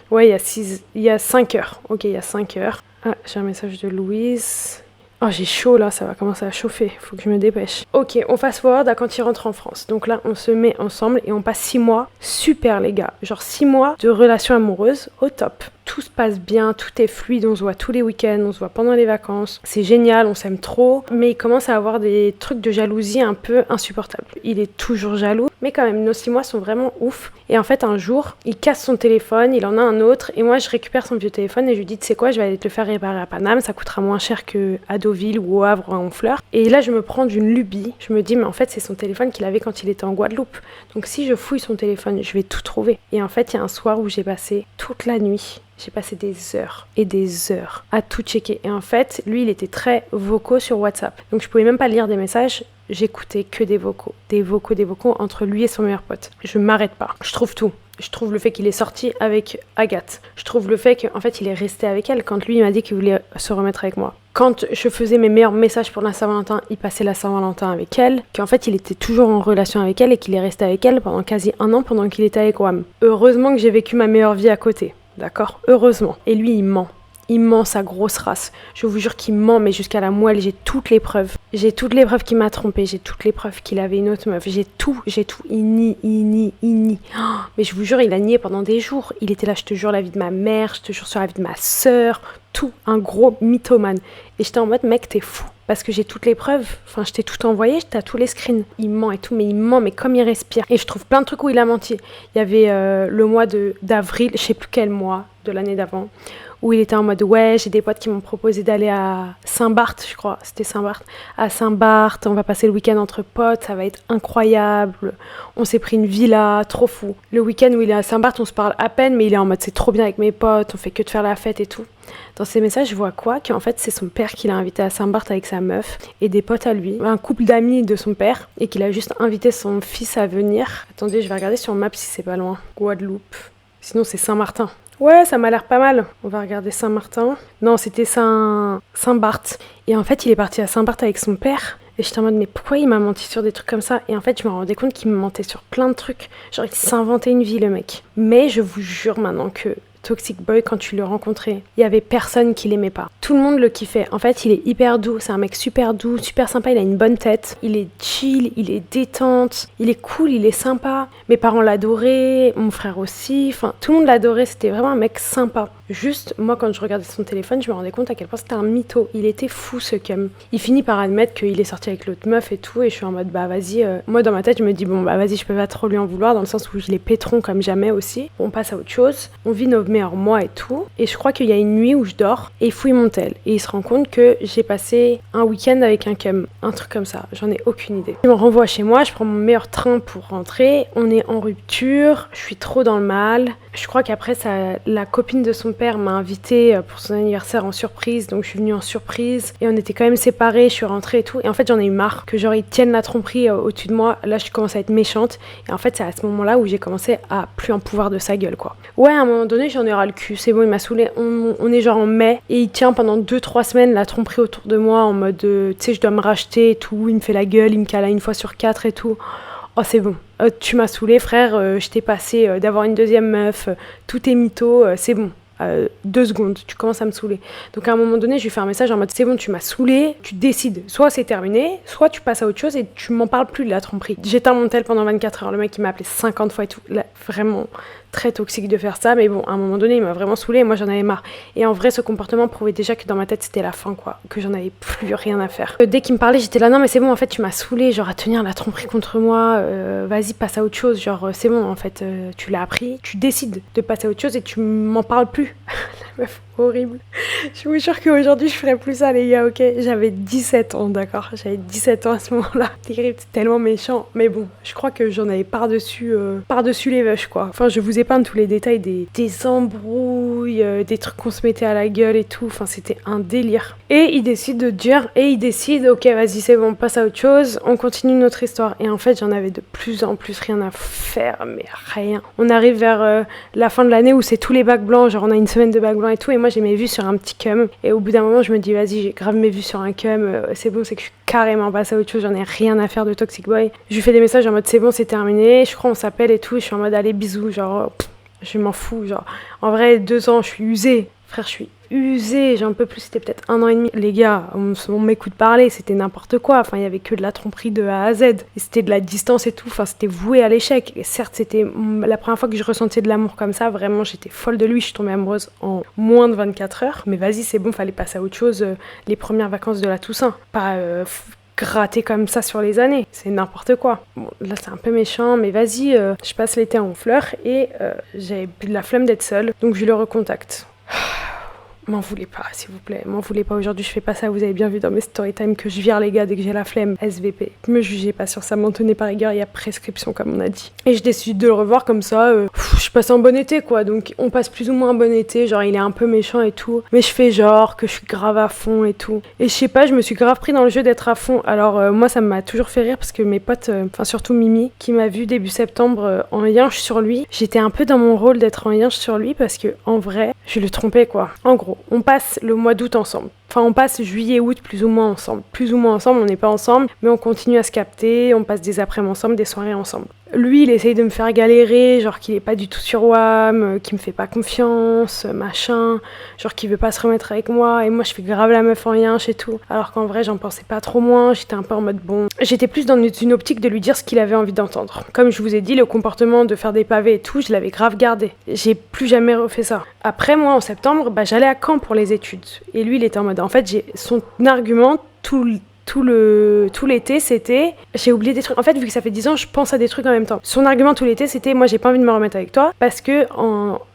Ouais, il y a 5 heures. Ok, il y a 5 heures. Ah, j'ai un message de Louise. Oh, j'ai chaud là, ça va commencer à chauffer. Faut que je me dépêche. Ok, on fast forward à quand il rentre en France. Donc là, on se met ensemble et on passe 6 mois. Super, les gars. Genre 6 mois de relation amoureuse au top. Tout se passe bien, tout est fluide, on se voit tous les week-ends, on se voit pendant les vacances. C'est génial, on s'aime trop. Mais il commence à avoir des trucs de jalousie un peu insupportables. Il est toujours jaloux, mais quand même, nos 6 mois sont vraiment ouf. Et en fait, un jour, il casse son téléphone, il en a un autre, et moi, je récupère son vieux téléphone et je lui dis, tu sais quoi, je vais aller te le faire réparer à Paname, ça coûtera moins cher qu'à Deauville ou au Havre ou à Honfleur. Et là, je me prends d'une lubie. Je me dis, mais en fait, c'est son téléphone qu'il avait quand il était en Guadeloupe. Donc si je fouille son téléphone, je vais tout trouver. Et en fait, il y a un soir où j'ai passé toute la nuit. J'ai passé des heures et des heures à tout checker. Et en fait, lui, il était très vocaux sur WhatsApp. Donc, je pouvais même pas lire des messages. J'écoutais que des vocaux. Des vocaux entre lui et son meilleur pote. Je m'arrête pas. Je trouve tout. Je trouve le fait qu'il est sorti avec Agathe. Je trouve le fait qu'en fait, il est resté avec elle quand lui, il m'a dit qu'il voulait se remettre avec moi. Quand je faisais mes meilleurs messages pour la Saint-Valentin, il passait la Saint-Valentin avec elle. Qu'en fait, il était toujours en relation avec elle et qu'il est resté avec elle pendant quasi 1 an pendant qu'il était avec Wam. Heureusement que j'ai vécu ma meilleure vie à côté. D'accord, heureusement. Et lui, il ment. Il ment sa grosse race. Je vous jure qu'il ment, mais jusqu'à la moelle, j'ai toutes les preuves. J'ai toutes les preuves qu'il m'a trompé. J'ai toutes les preuves qu'il avait une autre meuf. J'ai tout. Il nie. Oh, mais je vous jure, il a nié pendant des jours. Il était là, je te jure, la vie de ma mère, je te jure sur la vie de ma sœur. Tout. Un gros mythomane. Et j'étais en mode, mec, t'es fou. Parce que j'ai toutes les preuves. Enfin, je t'ai tout envoyé, t'as tous les screens. Il ment et tout, mais il ment, mais comme il respire. Et je trouve plein de trucs où il a menti. Il y avait le mois d'avril, je sais plus quel mois de l'année d'avant, où il était en mode ouais, j'ai des potes qui m'ont proposé d'aller à Saint-Barth, je crois, c'était Saint-Barth. À Saint-Barth, on va passer le week-end entre potes, ça va être incroyable. On s'est pris une villa, trop fou. Le week-end où il est à Saint-Barth, on se parle à peine, mais il est en mode c'est trop bien avec mes potes, on fait que de faire la fête et tout. Dans ces messages, je vois quoi? Qu'en fait, c'est son père qui l'a invité à Saint-Barth avec sa meuf et des potes à lui, un couple d'amis de son père, et qu'il a juste invité son fils à venir. Attendez, je vais regarder sur map si c'est pas loin. Guadeloupe. Sinon, c'est Saint-Martin. Ouais, ça m'a l'air pas mal. On va regarder Saint-Martin. Non, c'était Saint-Barth. Et en fait, il est parti à Saint-Barth avec son père. Et j'étais en mode, mais pourquoi il m'a menti sur des trucs comme ça? Et en fait, je me rendais compte qu'il me mentait sur plein de trucs. Genre, il s'inventait une vie, le mec. Mais je vous jure maintenant que Toxic Boy, quand tu le rencontrais, il y avait personne qui l'aimait pas. Tout le monde le kiffait. En fait, il est hyper doux. C'est un mec super doux, super sympa. Il a une bonne tête. Il est chill, il est détente. Il est cool, il est sympa. Mes parents l'adoraient, mon frère aussi. Enfin, tout le monde l'adorait. C'était vraiment un mec sympa. Juste, moi, quand je regardais son téléphone, je me rendais compte à quel point c'était un mytho. Il était fou, ce cum. Il finit par admettre qu'il est sorti avec l'autre meuf et tout, et je suis en mode, bah vas-y. Moi, dans ma tête, je me dis, bon, bah vas-y, je peux pas trop lui en vouloir, dans le sens où je les pétron comme jamais aussi. On passe à autre chose, on vit nos meilleurs mois et tout. Et je crois qu'il y a une nuit où je dors, et il fouille mon tel. Et il se rend compte que j'ai passé un week-end avec un cum. Un truc comme ça, j'en ai aucune idée. Je me renvoie chez moi, je prends mon meilleur train pour rentrer. On est en rupture, je suis trop dans le mal. Je crois qu'après, la copine de son père m'a invitée pour son anniversaire en surprise, donc je suis venue en surprise. Et on était quand même séparés, je suis rentrée et tout. Et en fait, j'en ai eu marre que genre ils tiennent la tromperie au-dessus de moi. Là, je commence à être méchante. Et en fait, c'est à ce moment-là où j'ai commencé à plus en pouvoir de sa gueule, quoi. Ouais, à un moment donné, j'en ai ras le cul. C'est bon, il m'a saoulée. On est genre en mai et il tient pendant 2-3 semaines la tromperie autour de moi en mode, tu sais, je dois me racheter et tout. Il me fait la gueule, il me cala 1 fois sur 4 et tout. Oh, c'est bon. Tu m'as saoulé, frère. Je t'ai passé d'avoir une deuxième meuf. Tout est mytho. C'est bon. 2 secondes, tu commences à me saouler. Donc à un moment donné, je lui fais un message en mode c'est bon, tu m'as saoulé, tu décides. Soit c'est terminé, soit tu passes à autre chose et tu m'en parles plus de la tromperie. J'éteins mon tel pendant 24 heures. Le mec, il m'a appelé 50 fois et tout. Là, vraiment très toxique de faire ça. Mais bon, à un moment donné, il m'a vraiment saoulé et moi, j'en avais marre. Et en vrai, ce comportement prouvait déjà que dans ma tête, c'était la fin, quoi. Que j'en avais plus rien à faire. Dès qu'il me parlait, j'étais là, non, mais c'est bon, en fait, tu m'as saoulé. Genre, à tenir la tromperie contre moi. Vas-y, passe à autre chose. Genre, c'est bon, en fait, tu l'as appris. Tu décides de passer à autre chose et tu m'en parles plus. La meuf horrible. Je vous jure qu'aujourd'hui, je ferais plus ça, les gars, ok? J'avais 17 ans, d'accord? J'avais 17 ans à ce moment-là. Terrible, c'est tellement méchant. Mais bon, je crois que j'en avais par-dessus les vaches, quoi. Enfin, je vous épargne tous les détails des embrouilles, des trucs qu'on se mettait à la gueule et tout. Enfin, c'était un délire. Et il décide de dire, ok, vas-y, c'est bon, on passe à autre chose, on continue notre histoire. Et en fait, j'en avais de plus en plus rien à faire, mais rien. On arrive vers la fin de l'année où c'est tous les bacs blancs, genre on a une semaine de bacs blancs et tout, et moi j'ai mes vues sur un petit cum, et au bout d'un moment je me dis vas-y, j'ai grave mes vues sur un cum, c'est bon, c'est que je suis carrément passée à autre chose, j'en ai rien à faire de Toxic Boy. Je lui fais des messages en mode c'est bon, c'est terminé, je crois on s'appelle et tout, et je suis en mode allez bisous, genre je m'en fous, genre en vrai 2 ans je suis usée, frère, je suis usée, j'en peux plus, c'était peut-être 1 an et demi. Les gars, on m'écoute parler, c'était n'importe quoi, enfin il y avait que de la tromperie de A à Z, et c'était de la distance et tout, enfin c'était voué à l'échec. Et certes, c'était la première fois que je ressentais de l'amour comme ça, vraiment j'étais folle de lui, je suis tombée amoureuse en moins de 24 heures, mais vas-y, c'est bon, fallait passer à autre chose, les premières vacances de la Toussaint, pas gratter comme ça sur les années, c'est n'importe quoi. Bon, là c'est un peu méchant, mais vas-y, je passe l'été en fleurs et j'avais de la flemme d'être seule, donc je le recontacte. M'en voulez pas, s'il vous plaît. M'en voulez pas. Aujourd'hui, je fais pas ça. Vous avez bien vu dans mes story time que je vire les gars dès que j'ai la flemme. SVP. Me jugez pas sur ça. M'en tenez par rigueur. Il y a prescription, comme on a dit. Et je décide de le revoir comme ça. Je passe un bon été, quoi. Donc, on passe plus ou moins un bon été. Genre, il est un peu méchant et tout. Mais je fais genre que je suis grave à fond et tout. Et je sais pas, je me suis grave pris dans le jeu d'être à fond. Alors, moi, ça m'a toujours fait rire parce que mes potes, enfin, surtout Mimi, qui m'a vu début septembre en yinche sur lui, j'étais un peu dans mon rôle d'être en yinche sur lui parce que, en vrai, je le trompais, quoi. En gros. On passe le mois d'août ensemble. Enfin, on passe juillet-août plus ou moins ensemble. Plus ou moins ensemble, on n'est pas ensemble, mais on continue à se capter, on passe des après-midi ensemble, des soirées ensemble. Lui, il essaye de me faire galérer, genre qu'il est pas du tout sur WAM, qu'il me fait pas confiance, machin, genre qu'il veut pas se remettre avec moi, et moi je fais grave la meuf en yinche et tout. Alors qu'en vrai, j'en pensais pas trop moins, j'étais un peu en mode bon. J'étais plus dans une optique de lui dire ce qu'il avait envie d'entendre. Comme je vous ai dit, le comportement de faire des pavés et tout, je l'avais grave gardé. J'ai plus jamais refait ça. Après, moi, en septembre, j'allais à Caen pour les études. Et lui, il était en mode, en fait, son argument, tout l'été, c'était j'ai oublié des trucs. En fait, vu que ça fait 10 ans, je pense à des trucs en même temps. Son argument tout l'été, c'était moi j'ai pas envie de me remettre avec toi parce que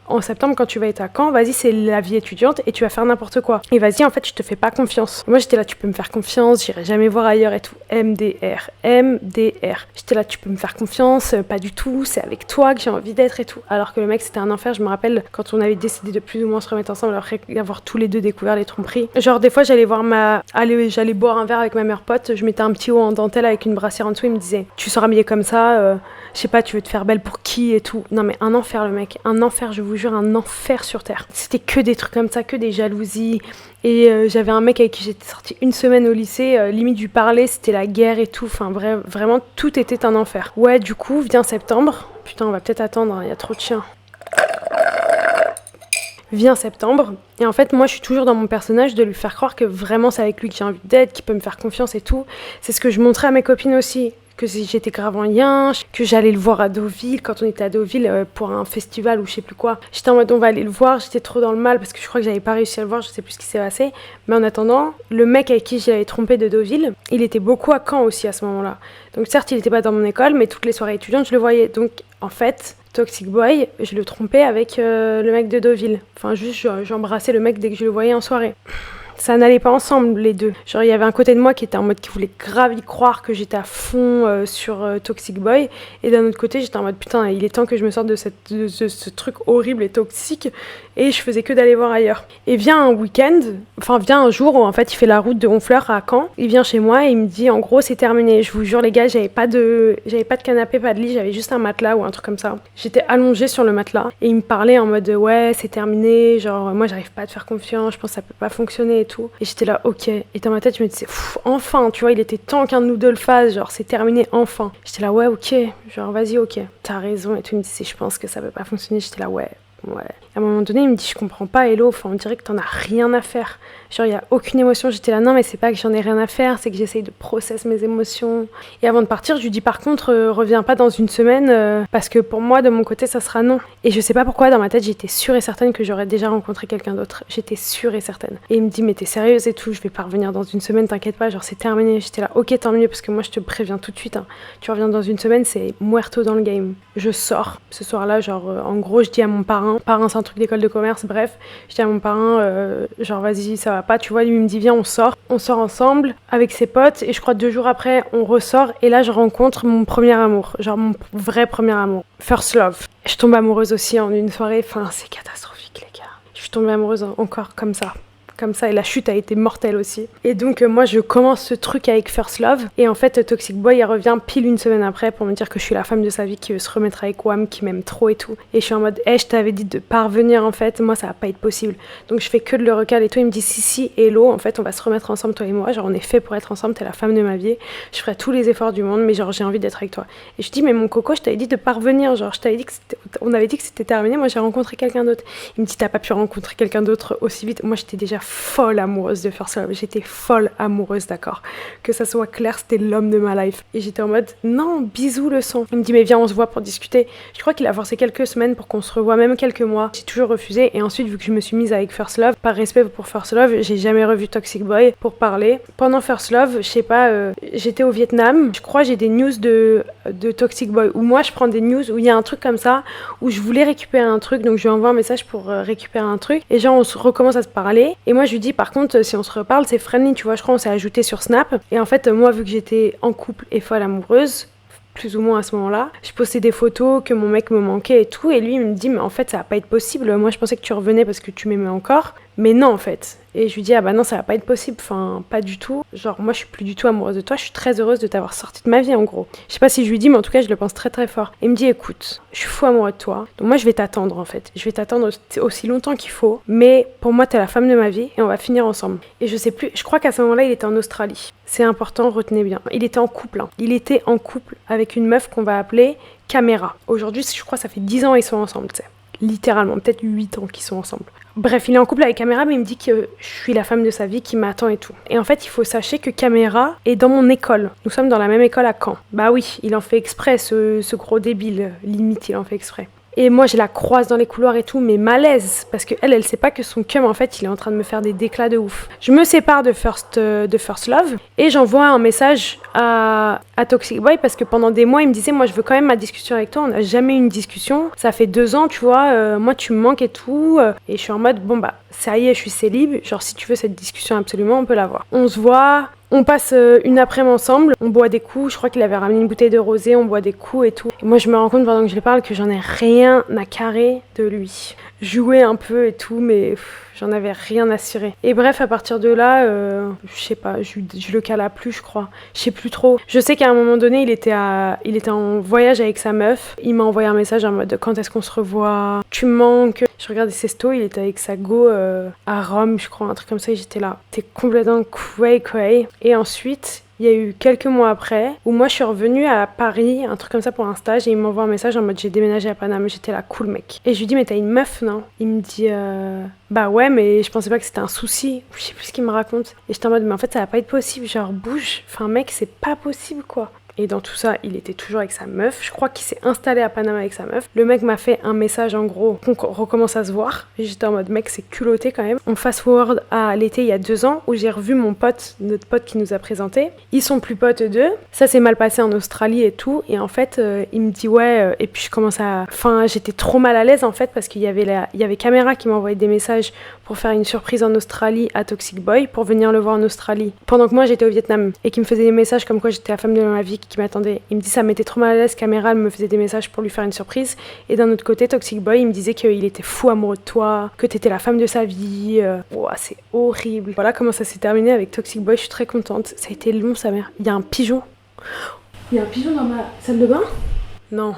en septembre, quand tu vas être à Caen, vas-y, c'est la vie étudiante et tu vas faire n'importe quoi. Et vas-y, en fait, je te fais pas confiance. Moi, j'étais là, tu peux me faire confiance, j'irai jamais voir ailleurs et tout. MDR. J'étais là, tu peux me faire confiance, pas du tout, c'est avec toi que j'ai envie d'être et tout. Alors que le mec, c'était un enfer. Je me rappelle quand on avait décidé de plus ou moins se remettre ensemble après avoir tous les deux découvert les tromperies. Genre, des fois, j'allais boire un verre avec ma meilleure pote, je mettais un petit haut en dentelle avec une brassière en dessous, il me disait, tu seras habillée comme ça, je sais pas, tu veux te faire belle pour qui et tout. Non mais un enfer le mec, un enfer, je vous jure, un enfer sur terre. C'était que des trucs comme ça, que des jalousies. Et j'avais un mec avec qui j'étais sortie 1 semaine au lycée, limite du parler, c'était la guerre et tout, enfin vraiment tout était un enfer. Ouais, du coup, vient septembre, putain on va peut-être attendre, il y a trop de chiens. Vient septembre, et en fait moi je suis toujours dans mon personnage de lui faire croire que vraiment c'est avec lui que j'ai envie d'être, qu'il peut me faire confiance et tout. C'est ce que je montrais à mes copines aussi, que j'étais grave en lien, que j'allais le voir à Deauville, quand on était à Deauville pour un festival ou je sais plus quoi. J'étais en mode on va aller le voir, j'étais trop dans le mal parce que je crois que j'avais pas réussi à le voir, je sais plus ce qui s'est passé. Mais en attendant, le mec avec qui j'avais trompé de Deauville, il était beaucoup à Caen aussi à ce moment-là. Donc certes, il était pas dans mon école, mais toutes les soirées étudiantes, je le voyais. Donc en fait, Toxic Boy, je le trompais avec le mec de Deauville. Enfin juste, j'embrassais le mec dès que je le voyais en soirée. Ça n'allait pas ensemble les deux. Genre il y avait un côté de moi qui était en mode qui voulait grave y croire que j'étais à fond sur Toxic Boy, et d'un autre côté j'étais en mode putain il est temps que je me sorte de ce truc horrible et toxique, et je faisais que d'aller voir ailleurs. Et vient un jour où en fait il fait la route de Honfleur à Caen, il vient chez moi et il me dit en gros c'est terminé, je vous jure les gars, j'avais pas de canapé, pas de lit, j'avais juste un matelas ou un truc comme ça. J'étais allongée sur le matelas et il me parlait en mode ouais c'est terminé, genre moi j'arrive pas à te faire confiance, je pense que ça peut pas fonctionner et tout. Et j'étais là ok, et dans ma tête je me disais enfin tu vois, il était temps qu'un de nous deux le fasse, genre c'est terminé enfin. J'étais là ouais ok, genre vas-y ok, t'as raison et tout. Il me disait je pense que ça peut pas fonctionner, j'étais là ouais. À un moment donné, il me dit je comprends pas Hello, enfin on dirait que t'en as rien à faire. Genre il y a aucune émotion, j'étais là non mais c'est pas que j'en ai rien à faire, c'est que j'essaye de process mes émotions. Et avant de partir, je lui dis par contre reviens pas dans une semaine parce que pour moi de mon côté ça sera non. Et je sais pas pourquoi dans ma tête j'étais sûre et certaine que j'aurais déjà rencontré quelqu'un d'autre. J'étais sûre et certaine. Et il me dit mais t'es sérieuse et tout, je vais pas revenir dans une semaine, t'inquiète pas, genre c'est terminé. J'étais là ok tant mieux parce que moi je te préviens tout de suite hein. Tu reviens dans une semaine, c'est muerto dans le game. Je sors ce soir-là, genre en gros je dis à mon parrain c'est un truc d'école de commerce, bref, je dis à mon parrain genre vas-y ça va pas, tu vois, lui il me dit viens on sort ensemble avec ses potes, et je crois 2 jours après on ressort et là je rencontre mon premier amour, genre mon vrai premier amour, first love. Je tombe amoureuse aussi en une soirée, enfin c'est catastrophique les gars, je suis tombée amoureuse encore comme ça, et la chute a été mortelle aussi. Et donc moi je commence ce truc avec First Love, et en fait Toxic Boy il revient pile une semaine après pour me dire que je suis la femme de sa vie, qui veut se remettre avec Wham, qui m'aime trop et tout. Et je suis en mode je t'avais dit de pas revenir en fait, moi ça va pas être possible. Donc je fais que de le recaler et tout. Il me dit si hello, en fait on va se remettre ensemble toi et moi, genre on est fait pour être ensemble, t'es la femme de ma vie, je ferai tous les efforts du monde mais genre j'ai envie d'être avec toi. Et je dis mais mon coco, je t'avais dit de pas revenir, genre je t'avais dit que on avait dit que c'était terminé, moi j'ai rencontré quelqu'un d'autre. Il me dit t'as pas pu rencontrer quelqu'un d'autre aussi vite. Moi j'étais déjà folle amoureuse de First Love, j'étais folle amoureuse, d'accord, que ça soit clair, c'était l'homme de ma life. Et j'étais en mode non, bisous le son. Il me dit mais viens on se voit pour discuter. Je crois qu'il a forcé quelques semaines pour qu'on se revoie, même quelques mois. J'ai toujours refusé, et ensuite vu que je me suis mise avec First Love, par respect pour First Love, j'ai jamais revu Toxic Boy pour parler. Pendant First Love, je sais pas, j'étais au Vietnam, je crois j'ai des news de Toxic Boy, où moi je prends des news où il y a un truc comme ça, où je voulais récupérer un truc, donc je lui envoie un message pour récupérer un truc, et genre on recommence à se parler, et moi je lui dis par contre si on se reparle c'est friendly, tu vois, je crois on s'est ajouté sur Snap. Et en fait moi vu que j'étais en couple et folle amoureuse, plus ou moins à ce moment-là, je postais des photos que mon mec me manquait et tout, et lui il me dit mais en fait ça va pas être possible, moi je pensais que tu revenais parce que tu m'aimais encore, mais non en fait. Et je lui dis ah bah non ça va pas être possible, enfin pas du tout, genre moi je suis plus du tout amoureuse de toi, je suis très heureuse de t'avoir sorti de ma vie en gros. Je sais pas si je lui dis mais en tout cas je le pense très très fort. Et il me dit écoute, je suis fou amoureux de toi, donc moi je vais t'attendre en fait, je vais t'attendre aussi longtemps qu'il faut, mais pour moi t'es la femme de ma vie et on va finir ensemble. Et je sais plus, je crois qu'à ce moment-là il était en Australie, c'est important, retenez bien, il était en couple, hein. Il était en couple avec une meuf qu'on va appeler Caméra. Aujourd'hui je crois ça fait 10 ans ils sont ensemble, tu sais. Littéralement, peut-être 8 ans qu'ils sont ensemble. Bref, il est en couple avec Caméra, mais il me dit que je suis la femme de sa vie, qui m'attend et tout. Et en fait, il faut sachez que Caméra est dans mon école. Nous sommes dans la même école à Caen. Bah oui, il en fait exprès, ce gros débile. Limite, il en fait exprès. Et moi, je la croise dans les couloirs et tout, mais malaise, parce que elle sait pas que son cum, en fait, il est en train de me faire des déclats de ouf. Je me sépare de First Love, et j'envoie un message à Toxic Boy, parce que pendant des mois, il me disait, moi, je veux quand même ma discussion avec toi, on n'a jamais eu une discussion, ça fait 2 ans, tu vois, moi, tu me manques et tout, et je suis en mode, bon, bah, ça y est, je suis célib, genre, si tu veux cette discussion, absolument, on peut l'avoir. On se voit... On passe une après-midi ensemble, on boit des coups, je crois qu'il avait ramené une bouteille de rosé, on boit des coups et tout. Et moi je me rends compte pendant que je lui parle que j'en ai rien à carrer de lui. Jouer un peu et tout, mais j'en avais rien à cirer. Et bref, à partir de là, je sais pas, je le cala plus, je crois. Je sais plus trop. Je sais qu'à un moment donné, il était en voyage avec sa meuf. Il m'a envoyé un message en mode quand est-ce qu'on se revoit? Tu me manques. Je regardais ses stories, il était avec sa go à Rome, je crois, un truc comme ça, et j'étais là. T'es complètement cray. Et ensuite, il y a eu quelques mois après, où moi je suis revenue à Paris, un truc comme ça pour un stage, et il m'envoie un message en mode j'ai déménagé à Paname. J'étais là, cool mec. Et je lui dis mais t'as une meuf, non? Il me dit bah ouais, mais je pensais pas que c'était un souci. Je sais plus ce qu'il me raconte. Et j'étais en mode mais en fait ça va pas être possible, genre bouge. Enfin mec, c'est pas possible quoi. Et dans tout ça, il était toujours avec sa meuf. Je crois qu'il s'est installé à Panama avec sa meuf. Le mec m'a fait un message en gros qu'on recommence à se voir. Et j'étais en mode mec, c'est culotté quand même. On fast forward à l'été il y a 2 ans où j'ai revu mon pote, notre pote qui nous a présenté. Ils sont plus potes eux deux. Ça s'est mal passé en Australie et tout. Et en fait, il me dit ouais. Et puis je commence à. Enfin, j'étais trop mal à l'aise en fait parce qu'il y avait Caméra qui m'a envoyé des messages pour faire une surprise en Australie à Toxic Boy pour venir le voir en Australie pendant que moi j'étais au Vietnam et qui me faisait des messages comme quoi j'étais la femme de ma vie qui m'attendait. Il me dit ça m'était trop mal à l'aise, Caméra elle me faisait des messages pour lui faire une surprise et d'un autre côté Toxic Boy il me disait qu'il était fou amoureux de toi, que t'étais la femme de sa vie. C'est horrible. Voilà comment ça s'est terminé avec Toxic Boy, je suis très contente. Ça a été long sa mère. Il y a un pigeon. Il y a un pigeon dans ma salle de bain ? Non.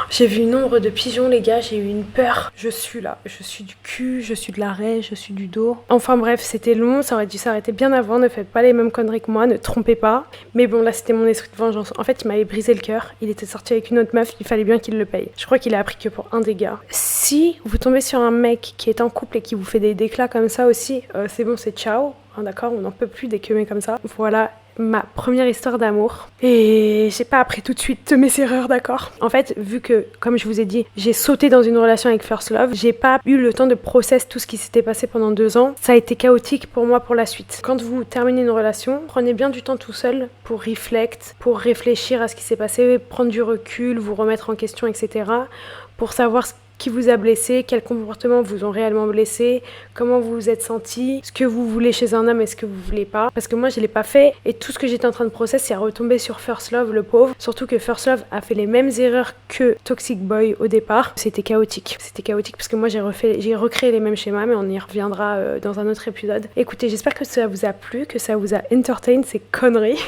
J'ai vu une ombre de pigeons, les gars, j'ai eu une peur. Je suis là, je suis du cul, je suis de l'arrêt, je suis du dos. Enfin bref, c'était long, ça aurait dû s'arrêter bien avant, ne faites pas les mêmes conneries que moi, ne trompez pas. Mais bon, là c'était mon esprit de vengeance. En fait, il m'avait brisé le cœur, il était sorti avec une autre meuf, il fallait bien qu'il le paye. Je crois qu'il a appris que pour un des gars. Si vous tombez sur un mec qui est en couple et qui vous fait des déclats comme ça aussi, c'est bon, c'est ciao. D'accord, on n'en peut plus des queumés comme ça. Voilà ma première histoire d'amour. Et j'ai pas appris tout de suite de mes erreurs, d'accord ? En fait, vu que, comme je vous ai dit, j'ai sauté dans une relation avec First Love, j'ai pas eu le temps de process tout ce qui s'était passé pendant 2 ans. Ça a été chaotique pour moi pour la suite. Quand vous terminez une relation, prenez bien du temps tout seul pour reflect, pour réfléchir à ce qui s'est passé, prendre du recul, vous remettre en question, etc. Pour savoir qui vous a blessé, quels comportements vous ont réellement blessé, comment vous vous êtes senti, ce que vous voulez chez un homme et ce que vous voulez pas. Parce que moi, je l'ai pas fait et tout ce que j'étais en train de process, c'est retomber sur First Love, le pauvre. Surtout que First Love a fait les mêmes erreurs que Toxic Boy au départ. C'était chaotique. C'était chaotique parce que moi, j'ai recréé les mêmes schémas, mais on y reviendra dans un autre épisode. Écoutez, j'espère que ça vous a plu, que ça vous a entertain ces conneries.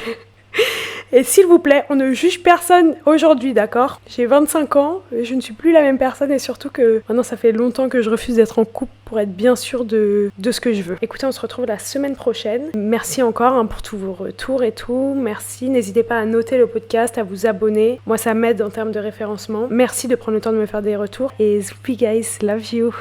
Et s'il vous plaît, on ne juge personne aujourd'hui, d'accord ? J'ai 25 ans, je ne suis plus la même personne et surtout que maintenant ça fait longtemps que je refuse d'être en couple pour être bien sûre de ce que je veux. Écoutez, on se retrouve la semaine prochaine. Merci encore pour tous vos retours et tout. Merci, n'hésitez pas à noter le podcast, à vous abonner. Moi, ça m'aide en termes de référencement. Merci de prendre le temps de me faire des retours. Et Zoupi guys, love you.